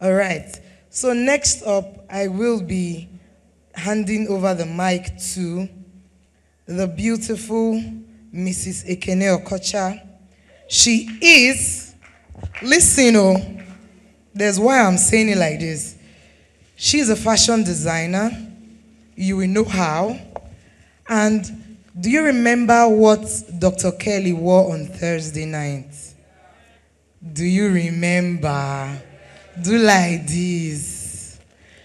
All right. So next up, I will be handing over the mic to the beautiful Mrs. Ekene Okocha. She is, listen, oh, there's why I'm saying it like this. She's a fashion designer. You will know how. And do you remember what Dr. Kelly wore on Thursday night? Do you remember? Do like this.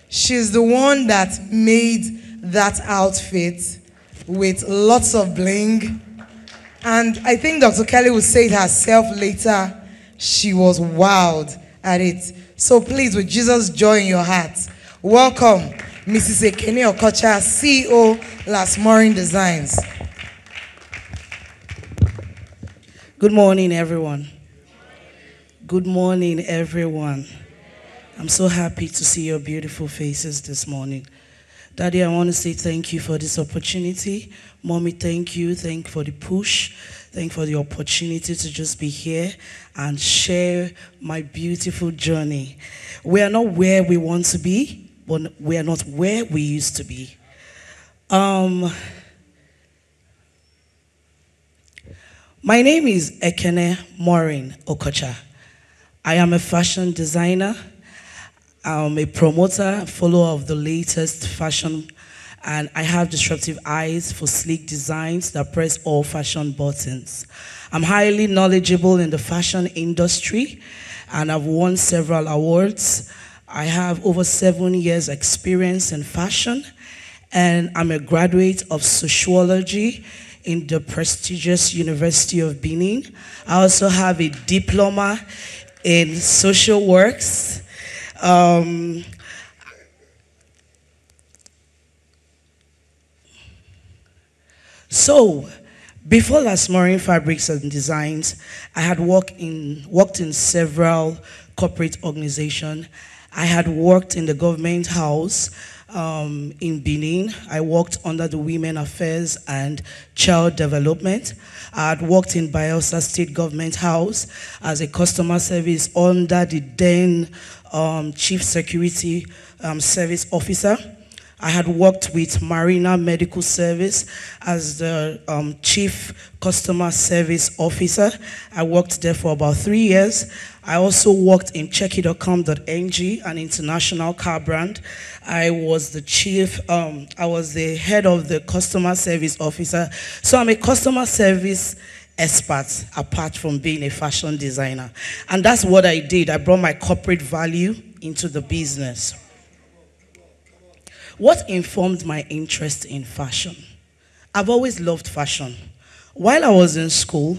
She's the one that made that outfit with lots of bling. And I think Dr. Kelly will say it herself later. She was wild at it. So please, with Jesus' joy in your heart, welcome Mrs. Ekene Okocha, CEO, Last Morin Designs. Good morning, everyone. Good morning, everyone. I'm so happy to see your beautiful faces this morning. Daddy, I want to say thank you for this opportunity. Mommy, thank you. Thank you for the push. Thank you for the opportunity to just be here and share my beautiful journey. We are not where we want to be, but we are not where we used to be. My name is Ekene Okocha. I am a fashion designer. I'm a promoter, follower of the latest fashion, and I have disruptive eyes for sleek designs that press all fashion buttons. I'm highly knowledgeable in the fashion industry, and I've won several awards. I have over 7 years experience in fashion, and I'm a graduate of sociology in the prestigious University of Benin. I also have a diploma in social works. So, before Last Morin Fabrics and Designs, I had worked in several corporate organizations. I had worked in the government house in Benin. I worked under the Women Affairs and Child Development. I had worked in Bayelsa State Government House as a customer service under the then Chief Security Service Officer. I had worked with Marina Medical Service as the Chief Customer Service Officer. I worked there for about 3 years. I also worked in Checky.com.ng, an international car brand. I was the I was the head of the Customer Service Officer. So I'm a customer service expert apart from being a fashion designer. And that's what I did. I brought my corporate value into the business. What informed my interest in fashion? I've always loved fashion. While I was in school,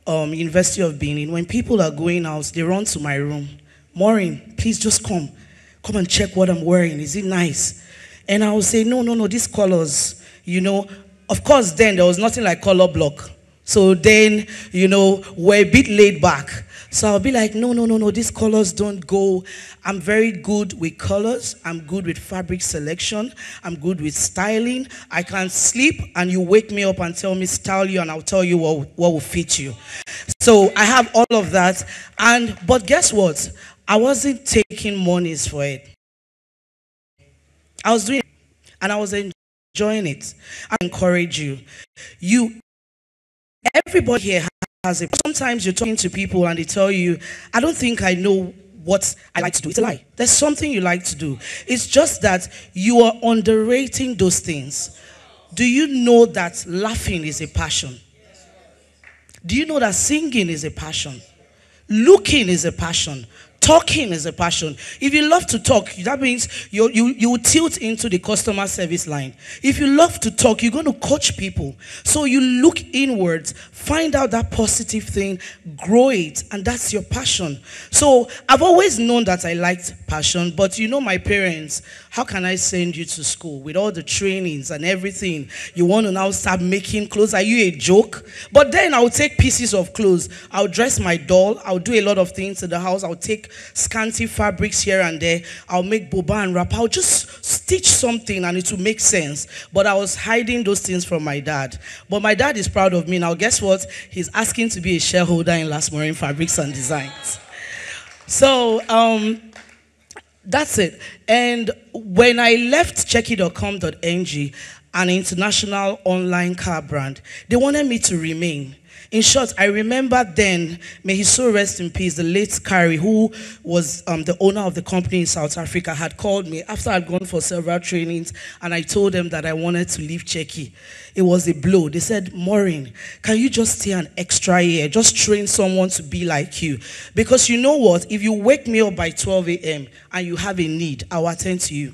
University of Benin, when people are going out, they run to my room. Maureen, please just come and check what I'm wearing. Is it nice? And I would say, no, these colors, you know. Of course, then there was nothing like color block. So then, you know, we're a bit laid back. So I'll be like, no, these colors don't go. I'm very good with colors. I'm good with fabric selection. I'm good with styling. I can sleep and you wake me up and tell me, style you, and I'll tell you what will fit you. So I have all of that. But guess what? I wasn't taking monies for it. I was doing it and I was enjoying it. I encourage you. Everybody here has it. Sometimes you're talking to people and they tell you, I don't think I know what I like to do. It's a lie. There's something you like to do. It's just that you are underrating those things. Do you know that laughing is a passion? Do you know that singing is a passion? Looking is a passion. Talking is a passion. If you love to talk, that means you tilt into the customer service line. If you love to talk, you're going to coach people. So you look inwards, find out that positive thing, grow it, and that's your passion. So I've always known that I liked passion, but you know my parents, how can I send you to school with all the trainings and everything? You want to now start making clothes? Are you a joke? But then I'll take pieces of clothes. I'll dress my doll. I'll do a lot of things in the house. I'll take scanty fabrics here and there. I'll make boba and wrap. I'll just stitch something and it will make sense. But I was hiding those things from my dad. But my dad is proud of me. Now guess what? He's asking to be a shareholder in Last Morin Fabrics and Designs. So That's it. And when I left Checky.com.ng, an international online car brand, they wanted me to remain. In short, I remember then, may his soul rest in peace, the late Carrie, who was the owner of the company in South Africa, had called me after I'd gone for several trainings, and I told them that I wanted to leave Checky. It was a blow. They said, Maureen, can you just stay an extra year? Just train someone to be like you. Because you know what? If you wake me up by 12 a.m. and you have a need, I'll attend to you.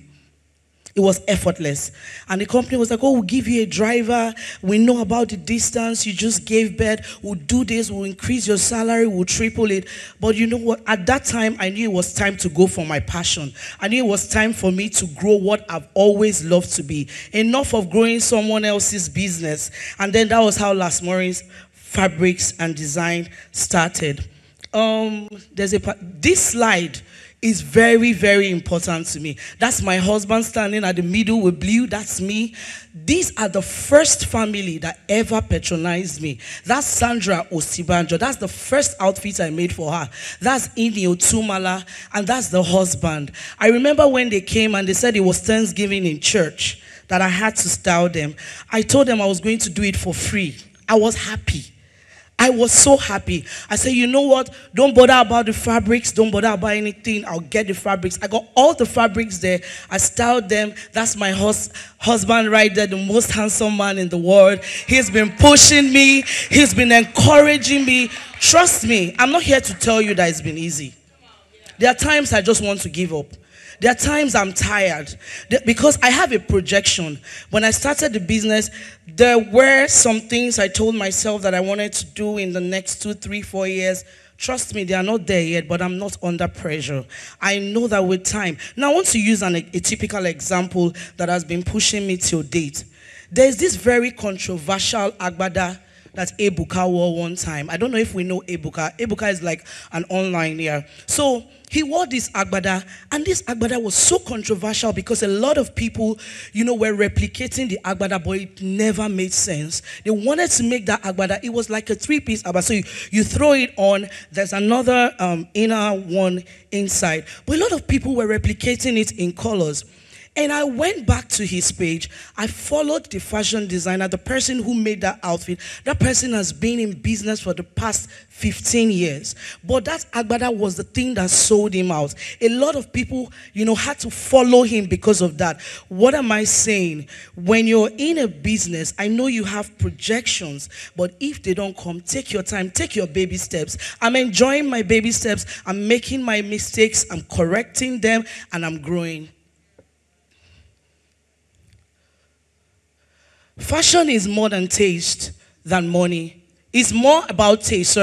It was effortless. And the company was like, oh, we'll give you a driver. We know about the distance. You just gave birth. We'll do this. We'll increase your salary. We'll triple it. But you know what? At that time, I knew it was time to go for my passion. I knew it was time for me to grow what I've always loved to be. Enough of growing someone else's business. And then that was how Last Maureen's Fabrics and Design started. This slide is very, very important to me. That's my husband standing at the middle with blue. That's me. These are the first family that ever patronized me. That's Sandra Osibanjo. That's the first outfit I made for her. That's Ini Otumala, and that's the husband. I remember when they came and they said it was Thanksgiving in church, that I had to style them. I told them I was going to do it for free. I was happy. I was so happy. I said, you know what? Don't bother about the fabrics. Don't bother about anything. I'll get the fabrics. I got all the fabrics there. I styled them. That's my husband right there, the most handsome man in the world. He's been pushing me. He's been encouraging me. Trust me, I'm not here to tell you that it's been easy. There are times I just want to give up. There are times I'm tired because I have a projection. When I started the business, there were some things I told myself that I wanted to do in the next 2, 3, 4 years. Trust me, they are not there yet, but I'm not under pressure. I know that with time. Now, I want to use a typical example that has been pushing me till date. There's this very controversial agbada that Ebuka wore one time. I don't know if we know Ebuka. Ebuka is like an online here. So he wore this agbada, and this agbada was so controversial because a lot of people, you know, were replicating the agbada, but it never made sense. They wanted to make that agbada. It was like a 3-piece agbada. So you throw it on, there's another inner one inside. But a lot of people were replicating it in colors. And I went back to his page. I followed the fashion designer, the person who made that outfit. That person has been in business for the past 15 years. But that agbada was the thing that sold him out. A lot of people, you know, had to follow him because of that. What am I saying? When you're in a business, I know you have projections, but if they don't come, take your time, take your baby steps. I'm enjoying my baby steps. I'm making my mistakes. I'm correcting them, and I'm growing. Fashion is more than taste, than money. It's more about taste,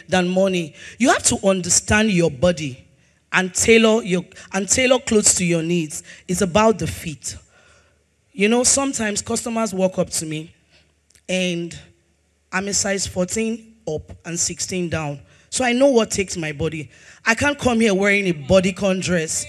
than money. You have to understand your body and tailor clothes to your needs. It's about the fit. You know, sometimes customers walk up to me and I'm a size 14 up and 16 down. So I know what takes my body. I can't come here wearing a bodycon dress.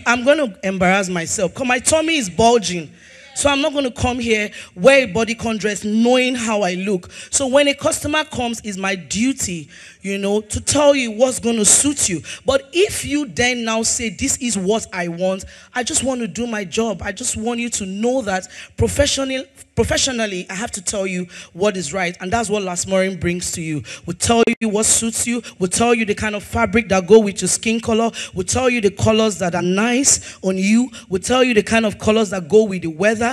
I'm going to embarrass myself because my tummy is bulging. So I'm not going to come here, wear a bodycon dress, knowing how I look. So when a customer comes, it's my duty, you know, to tell you what's going to suit you. But if you then now say, this is what I want, I just want to do my job. I just want you to know that professionally, I have to tell you what is right. And that's what Last Maureen brings to you. We'll tell you what suits you. We'll tell you the kind of fabric that go with your skin color. We'll tell you the colors that are nice on you. We'll tell you the kind of colors that go with the weather.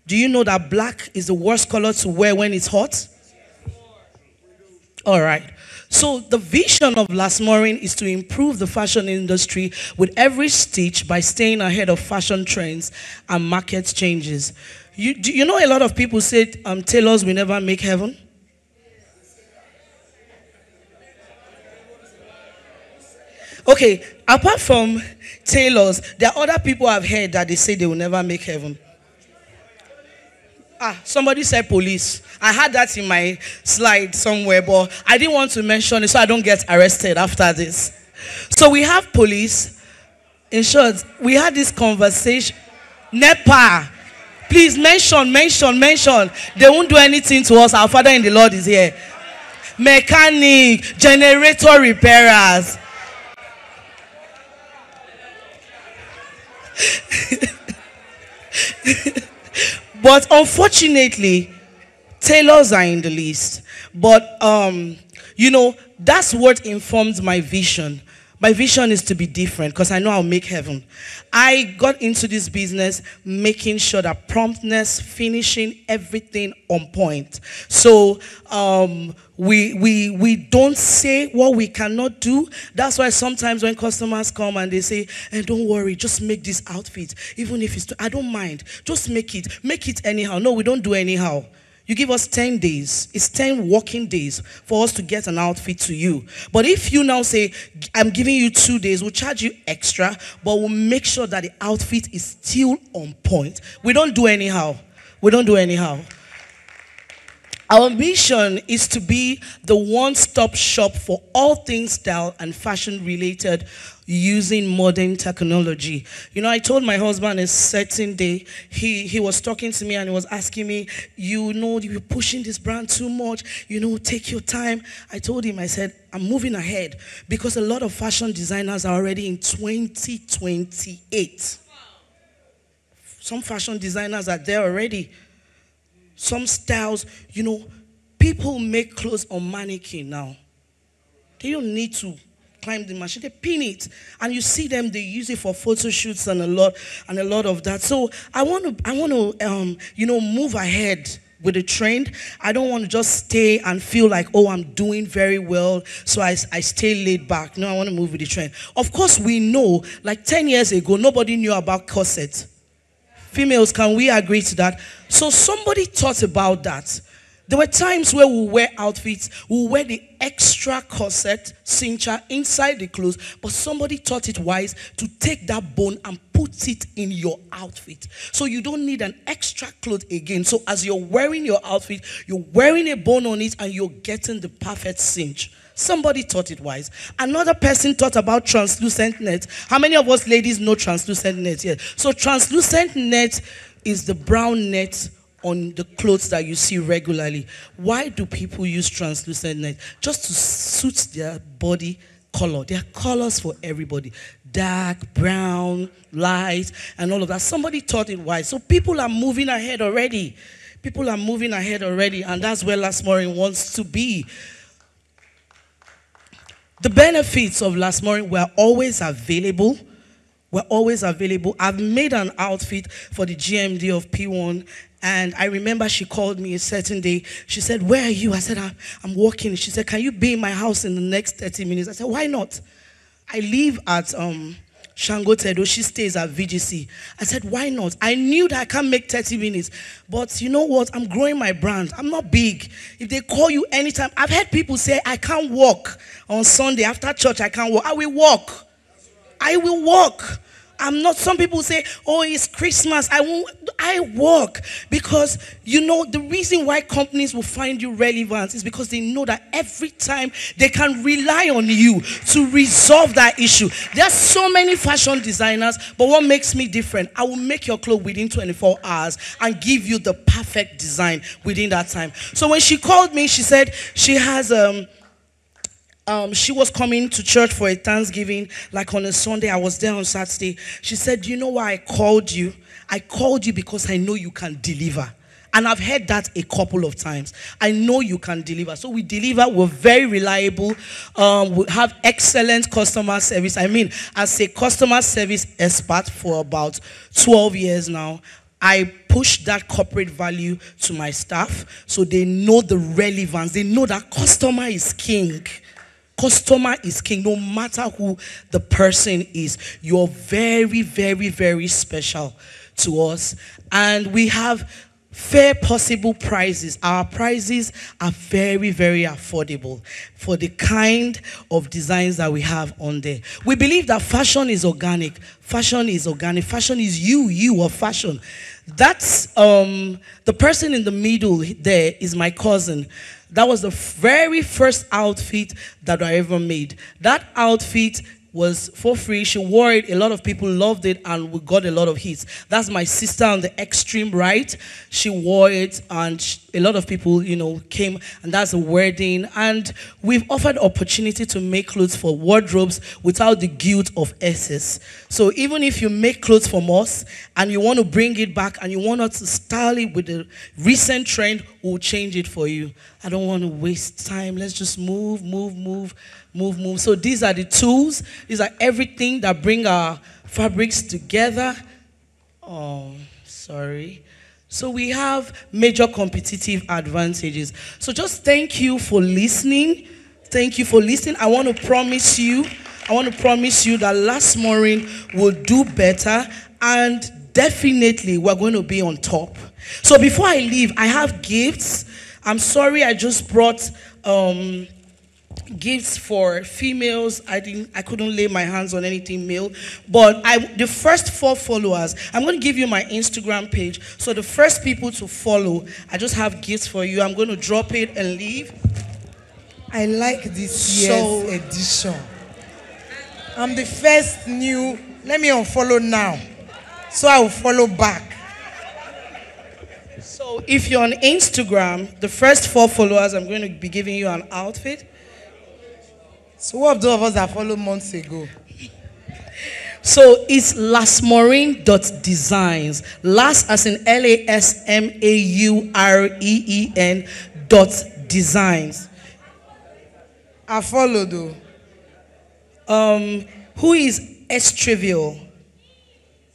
Do you know that black is the worst color to wear when it's hot? All right. So the vision of Last Maureen is to improve the fashion industry with every stitch by staying ahead of fashion trends and market changes. You know a lot of people say tailors will never make heaven? Okay, apart from tailors, there are other people I've heard that they say they will never make heaven. Somebody said police. I had that in my slide somewhere, but I didn't want to mention it so I don't get arrested after this. So we have police. In short, we had this conversation. NEPA. Please mention. They won't do anything to us. Our Father in the Lord is here. Mechanic, generator repairers. But unfortunately, tailors are in the list. But, you know, that's what informs my vision. My vision is to be different because I know I'll make heaven. I got into this business making sure that promptness, finishing everything on point. So we don't say what we cannot do. That's why sometimes when customers come and they say, don't worry, just make this outfit. Even if it's, I don't mind. Just make it anyhow. No, we don't do anyhow. You give us 10 days. It's 10 working days for us to get an outfit to you. But if you now say, I'm giving you 2 days, we'll charge you extra, but we'll make sure that the outfit is still on point. We don't do anyhow. We don't do anyhow. Our mission is to be the one-stop shop for all things style and fashion related using modern technology. You know, I told my husband a certain day, he was talking to me and he was asking me, you know, you're pushing this brand too much, you know, take your time. I told him, I said, I'm moving ahead because a lot of fashion designers are already in 2028. Some fashion designers are there already. Some styles, you know, people make clothes on mannequin now. They don't need to climb the machine, they pin it, and you see them, they use it for photo shoots and a lot of that. So I want to you know, move ahead with the trend. I don't want to just stay and feel like, oh, I'm doing very well, so I stay laid back. No, I want to move with the trend. Of course, we know, like 10 years ago, nobody knew about corset. Females, can we agree to that? So somebody thought about that. There were times where we wear outfits, we wear the extra corset, cincher inside the clothes, but somebody thought it wise to take that bone and put it in your outfit. So you don't need an extra cloth again. So as you're wearing your outfit, you're wearing a bone on it and you're getting the perfect cinch. Somebody thought it wise. Another person thought about translucent net. How many of us ladies know translucent net? Yeah. So translucent net is the brown net on the clothes that you see regularly. Why do people use translucent net? Just to suit their body color. There are colors for everybody. Dark, brown, light, and all of that. Somebody thought it wise. So people are moving ahead already. People are moving ahead already, and that's where Last Morin wants to be. The benefits of Last Morin were always available. We're always available. I've made an outfit for the GMD of P1, and I remember she called me a certain day. She said, where are you? I said, I'm working. She said, can you be in my house in the next 30 minutes? I said, why not? I live at Shango Tedo. She stays at VGC. I said, why not? I knew that I can't make 30 minutes. But you know what? I'm growing my brand. I'm not big. If they call you anytime, I've heard people say, I can't walk on Sunday. After church, I can't walk. I will walk. I will walk. I'm not, some people say, oh, it's Christmas. I work. Because, you know, the reason why companies will find you relevant is because they know that every time they can rely on you to resolve that issue. There are so many fashion designers, but what makes me different? I will make your clothes within 24 hours and give you the perfect design within that time. So when she called me, she said she has she was coming to church for a Thanksgiving, like on a Sunday. I was there on Saturday. She said, you know why I called you? I called you because I know you can deliver. And I've heard that a couple of times. I know you can deliver. So we deliver. We're very reliable. We have excellent customer service. I mean, as a customer service expert for about 12 years now, I push that corporate value to my staff so they know the relevance. They know that customer is king. Customer is king, no matter who the person is. You're very, very, very special to us. And we have fair possible prices. Our prices are very, very affordable for the kind of designs that we have on there. We believe that fashion is organic. Fashion is organic. Fashion is you are fashion. That's the person in the middle there is my cousin. That was the very first outfit that I ever made. That outfit, was for free. She wore it. A lot of people loved it, and we got a lot of hits. That's my sister on the extreme right. She wore it, and a lot of people, came, and that's a wedding. And we've offered opportunity to make clothes for wardrobes without the guilt of excess. So even if you make clothes from us and you want to bring it back and you want us to style it with the recent trend, we'll change it for you. I don't want to waste time. Let's just move. So these are the tools. These are everything that bring our fabrics together. Oh, sorry. So we have major competitive advantages. So just thank you for listening. Thank you for listening. I want to promise you that Last Maureen will do better, and definitely we're going to be on top. So before I leave, I have gifts. I'm sorry I just brought gifts for females. I couldn't lay my hands on anything male, but the first 4 followers, I'm going to give you my Instagram page. So the first people to follow, I just have gifts for you. I'm going to drop it and leave. I like this year's edition. I'm the first new. Let me unfollow now, so I will follow back. So if you're on Instagram, the first 4 followers, I'm going to be giving you an outfit. So what of those of us that followed months ago? So it's lasmaureen.designs. Last as in LASMAUREEN.designs. I followed though. Who is Estrivial?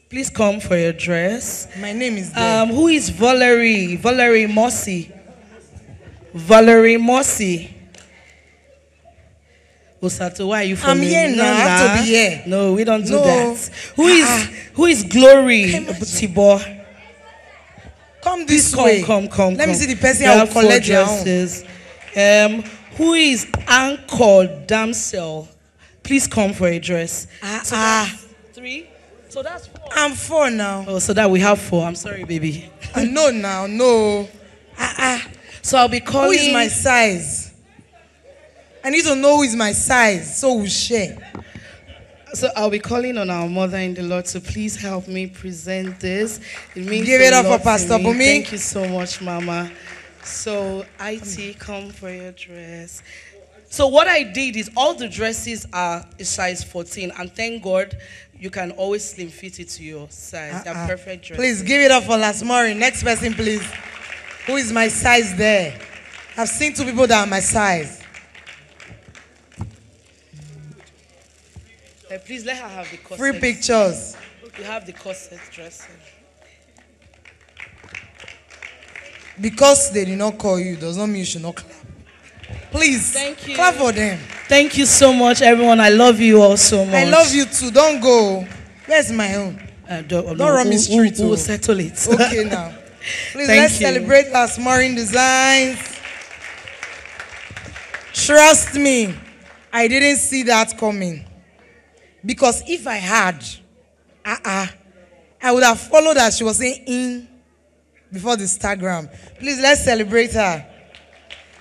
Please come for your dress. My name is there. Who is Valerie? Valerie Mossy. Valerie Mossy. Osato, why are you following? I'm here now. I have to be here. No, we don't do that. Who is Glory? Tibo. Come this way. Come. Let me see the person I will collect your own. Who is Anchor Damsel? Please come for a dress. So that's 3. So that's 4. I'm 4 now. Oh, so that we have 4. I'm sorry, baby. No now, no. So I'll be calling. Who is my size? I need to know who is my size, so we'll share. So I'll be calling on our mother in the Lord to please help me present this. It means give it up for Pastor Bumi. Thank you so much, Mama. So IT, come for your dress. So what I did is all the dresses are a size 14, and thank God you can always slim fit it to your size. They're perfect dresses. Please give it up for Last Maureen. Next person, please. Who is my size there? I've seen 2 people that are my size. Please let her have the corset. Free pictures. You have the corset dressing. Because they did not call you does not mean you should not clap. Please, thank you. Clap for them. Thank you so much, everyone. I love you all so much. I love you too. Don't go. Where's my own? Don't run me street. We'll settle it. Okay now. Please, let's celebrate Last Maureen Designs. Trust me, I didn't see that coming. Because if I had, I would have followed her. She was saying in before the Instagram. Please, let's celebrate her.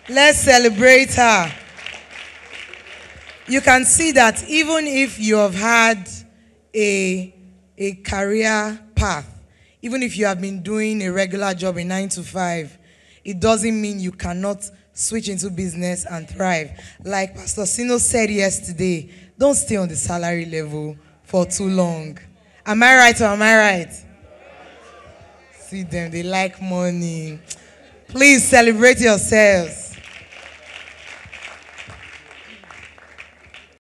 Let's celebrate her. You can see that even if you have had a career path, even if you have been doing a regular job in 9 to 5, it doesn't mean you cannot switch into business and thrive. Like Pastor Sino said yesterday, don't stay on the salary level for too long. Am I right or am I right? See them, they like money. Please celebrate yourselves.